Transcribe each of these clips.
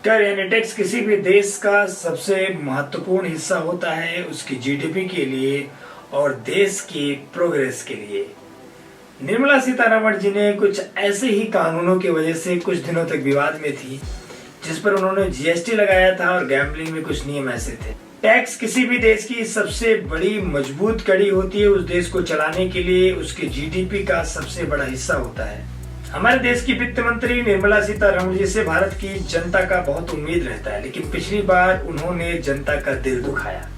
कर यानी टैक्स किसी भी देश का सबसे महत्वपूर्ण हिस्सा होता है उसकी जीडीपी के लिए और देश की प्रोग्रेस के लिए। निर्मला सीतारमण जी ने कुछ ऐसे ही कानूनों की वजह से कुछ दिनों तक विवाद में थी, जिस पर उन्होंने जीएसटी लगाया था और गैम्बलिंग में कुछ नियम ऐसे थे। टैक्स किसी भी देश की सबसे बड़ी मजबूत कड़ी होती है। उस देश को चलाने के लिए उसके जीडीपी का सबसे बड़ा हिस्सा होता है। हमारे देश की वित्त मंत्री निर्मला सीतारमण जी से भारत की जनता का बहुत उम्मीद रहता है, लेकिन पिछली बार उन्होंने जनता का दिल दुखाया।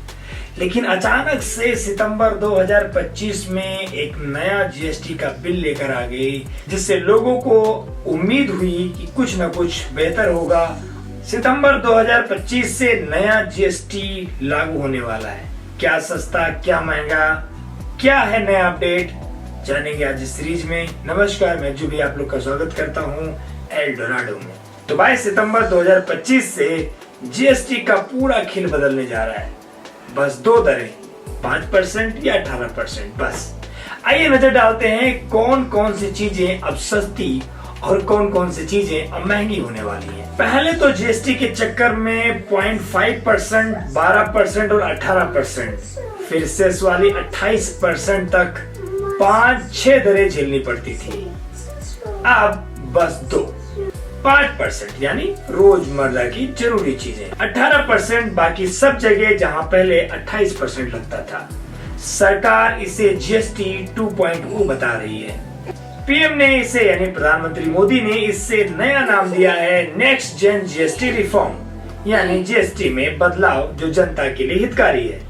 लेकिन अचानक से सितंबर 2025 में एक नया जीएसटी का बिल लेकर आ गई, जिससे लोगों को उम्मीद हुई कि कुछ न कुछ बेहतर होगा। सितंबर 2025 से नया जीएसटी लागू होने वाला है। क्या सस्ता, क्या महंगा, क्या है नया अपडेट, जानेंगे आज इस सीरीज में। नमस्कार, मैं जो भी आप लोग का स्वागत करता हूँ एल डोराडो में। तो 22 सितंबर 2025 से जीएसटी का पूरा खेल बदलने जा रहा है। बस दो दरें, 5% या 18%। बस आइए नजर डालते हैं कौन कौन सी चीजें अब सस्ती और कौन कौन सी चीजें अब महंगी होने वाली हैं। पहले तो जीएसटी के चक्कर में 0.5%, 12% और 18%, फिर सेस वाली 28% तक 5-6 दरें झेलनी पड़ती थी। अब बस 5% यानी रोजमर्रा की जरूरी चीजें, 18% बाकी सब जगह जहां पहले 28% लगता था। सरकार इसे जीएसटी 2.0 बता रही है। पीएम ने इसे यानी प्रधानमंत्री मोदी ने इससे नया नाम दिया है नेक्स्ट जेन जीएसटी रिफॉर्म, यानी जीएसटी में बदलाव जो जनता के लिए हितकारी है।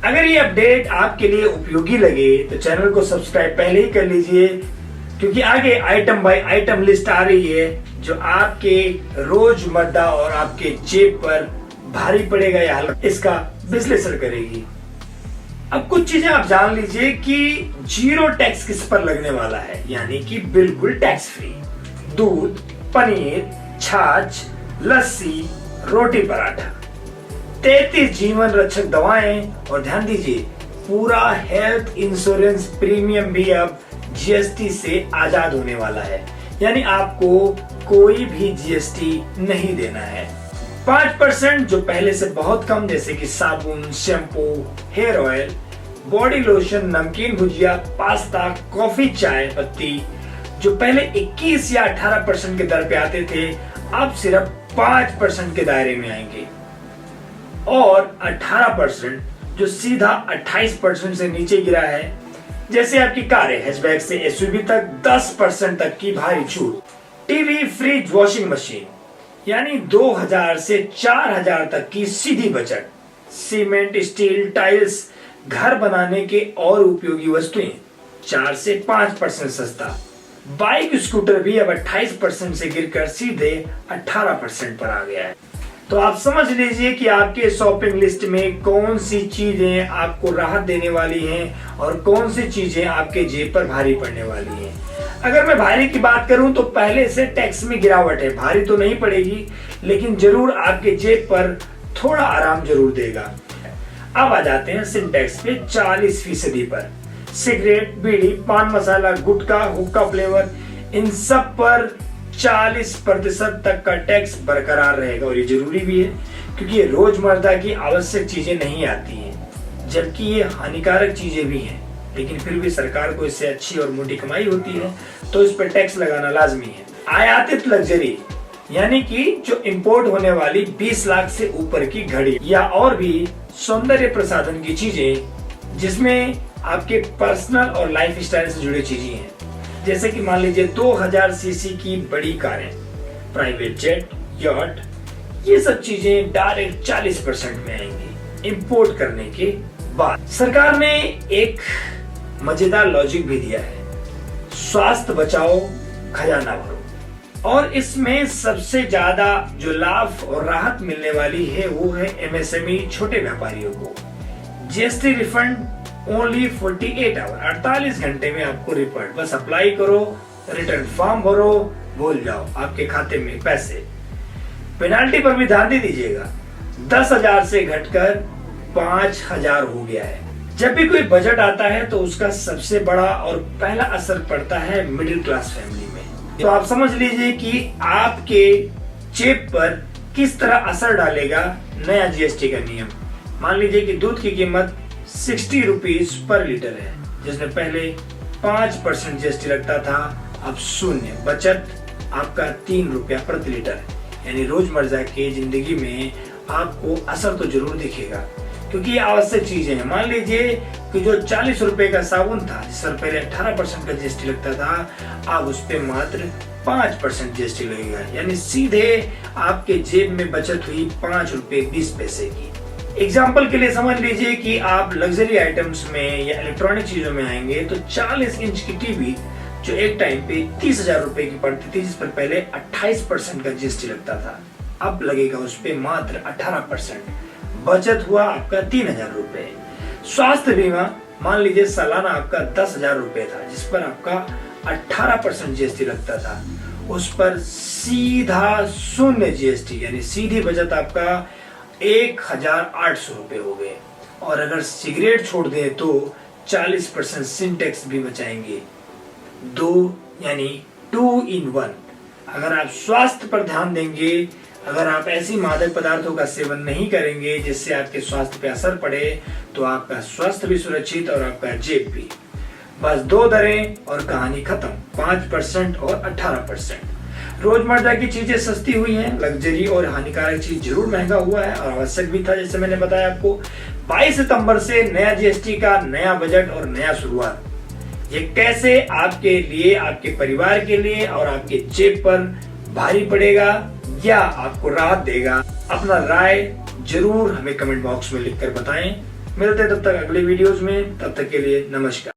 अगर ये अपडेट आपके लिए उपयोगी लगे तो चैनल को सब्सक्राइब पहले ही कर लीजिए, क्योंकि आगे आइटम बाय आइटम लिस्ट आ रही है जो आपके रोजमर्रा और आपके जेब पर भारी पड़ेगा या हल्का, इसका विश्लेषण करेगी। अब कुछ चीजें आप जान लीजिए कि जीरो टैक्स किस पर लगने वाला है, यानी कि बिल्कुल टैक्स फ्री। दूध, पनीर, छाछ, लस्सी, रोटी पराठा, 33 जीवन रक्षक दवाएं और ध्यान दीजिए पूरा हेल्थ इंश्योरेंस प्रीमियम भी अब जीएसटी से आजाद होने वाला है, यानी आपको कोई भी जीएसटी नहीं देना है। 5% जो पहले से बहुत कम, जैसे कि साबुन, shampoo, hair oil, body lotion, नमकीन, भुजिया, पास्ता, कॉफी, चाय पत्ती, जो पहले 21 या 18% के दर पे आते थे, अब सिर्फ 5% के दायरे में आएंगे। और 18% जो सीधा 28% से नीचे गिरा है, जैसे आपकी कारें, हैचबैक से एसयूवी तक 10% तक की भारी छूट। टीवी, फ्रिज, वॉशिंग मशीन, यानी 2000 से 4000 तक की सीधी बचत। सीमेंट, स्टील, टाइल्स, घर बनाने के और उपयोगी वस्तुएं 4 से 5% सस्ता। बाइक, स्कूटर भी अब 28% से गिरकर सीधे 18% पर आ गया है। तो आप समझ लीजिए कि आपके शॉपिंग लिस्ट में कौन सी चीजें आपको राहत देने वाली हैं और कौन सी चीजें आपके जेब पर भारी पड़ने वाली हैं। अगर मैं भारी की बात करूं तो पहले से टैक्स में गिरावट है, भारी तो नहीं पड़ेगी लेकिन जरूर आपके जेब पर थोड़ा आराम जरूर देगा। अब आ जाते हैं सिंटैक्स पे 40% पर। सिगरेट, बीड़ी, पान मसाला, गुटखा, हुक्का फ्लेवर, इन सब पर 40% तक का टैक्स बरकरार रहेगा। और ये जरूरी भी है क्योंकि ये रोजमर्रा की आवश्यक चीजें नहीं आती हैं, जबकि ये हानिकारक चीजें भी हैं, लेकिन फिर भी सरकार को इससे अच्छी और मोटी कमाई होती है, तो इस पर टैक्स लगाना लाजमी है। आयातित लग्जरी, यानी कि जो इंपोर्ट होने वाली 20 लाख से ऊपर की घड़ी या और भी सौंदर्य प्रसाधन की चीजें, जिसमें आपके पर्सनल और लाइफ स्टाइल से जुड़ी चीजें हैं, जैसे कि मान लीजिए 2000 सीसी की बड़ी कारें, प्राइवेट जेट, यॉट, ये सब चीजें डायरेक्ट 40% में आएंगी इंपोर्ट करने के बाद। सरकार ने एक मजेदार लॉजिक भी दिया है, स्वास्थ्य बचाओ खजाना भरो, और इसमें सबसे ज्यादा जो लाभ और राहत मिलने वाली है वो है एमएसएमई, छोटे व्यापारियों को। जीएसटी रिफंड ओनली 48 आवर, 48 घंटे में आपको रिफंड। बस अप्लाई करो, रिटर्न फॉर्म भरो, भूल जाओ आपके खाते में पैसे। पेनाल्टी पर भी ध्यान दीजिएगा, 10,000 से घटकर 5,000 हो गया है। जब भी कोई बजट आता है तो उसका सबसे बड़ा और पहला असर पड़ता है मिडिल क्लास फैमिली में। तो आप समझ लीजिए कि आपके जेब पर किस तरह असर डालेगा नया जीएसटी का नियम। मान लीजिए कि दूध की कीमत 60 रुपीज पर लीटर है, जिसमें पहले 5% जीएसटी लगता था, अब शून्य। बचत आपका 3 रुपया प्रति लीटर, यानी रोजमर्रा की जिंदगी में आपको असर तो जरूर दिखेगा, क्योंकि ये आवश्यक चीजें हैं। मान लीजिए कि जो 40 रुपए का साबुन था, जिस पर पहले 18% का जीएसटी लगता था, अब उस पे मात्र 5% जीएसटी लगेगा, यानी सीधे आपके जेब में बचत हुई 5 रुपए 20 पैसे की। एग्जाम्पल के लिए समझ लीजिए कि आप लग्जरी आइटम्स में या इलेक्ट्रॉनिक चीजों में आएंगे तो 40 इंच की टीवी जो एक टाइम पे 30,000 रुपए की पड़ती थी, जिस पर पहले 28% का जीएसटी लगता था, अब लगेगा उस पे मात्र 18%। बचत हुआ आपका 3,000 रुपए। स्वास्थ्य बीमा मान लीजिए सालाना आपका 10,000 रुपए था, जिस पर आपका 18% जीएसटी लगता था, उस पर सीधा शून्य जीएसटी, यानी सीधी बचत आपका 1,800 रुपए हो गए। और अगर सिगरेट छोड़ दें तो 40% सिंटेक्स भी बचाएंगे, 2 यानी 2 in 1। अगर आप स्वास्थ्य पर ध्यान देंगे, अगर आप ऐसी मादक पदार्थों का सेवन नहीं करेंगे जिससे आपके स्वास्थ्य पे असर पड़े, तो आपका स्वास्थ्य भी सुरक्षित और आपका जेब भी। बस 2 दरें और कहानी खत्म, 5% और 18%। रोजमर्रा की चीजें सस्ती हुई हैं, लग्जरी और हानिकारक चीज जरूर महंगा हुआ है और आवश्यक भी था, जैसे मैंने बताया आपको। 22 सितंबर से नया जीएसटी का नया बजट और नया शुरुआत। ये कैसे आपके लिए, आपके परिवार के लिए और आपके जेब पर भारी पड़ेगा या आपको राहत देगा, अपना राय जरूर हमें कमेंट बॉक्स में लिखकर बताएं। मिलते हैं तब तक अगले वीडियोस में, तब तक के लिए नमस्कार।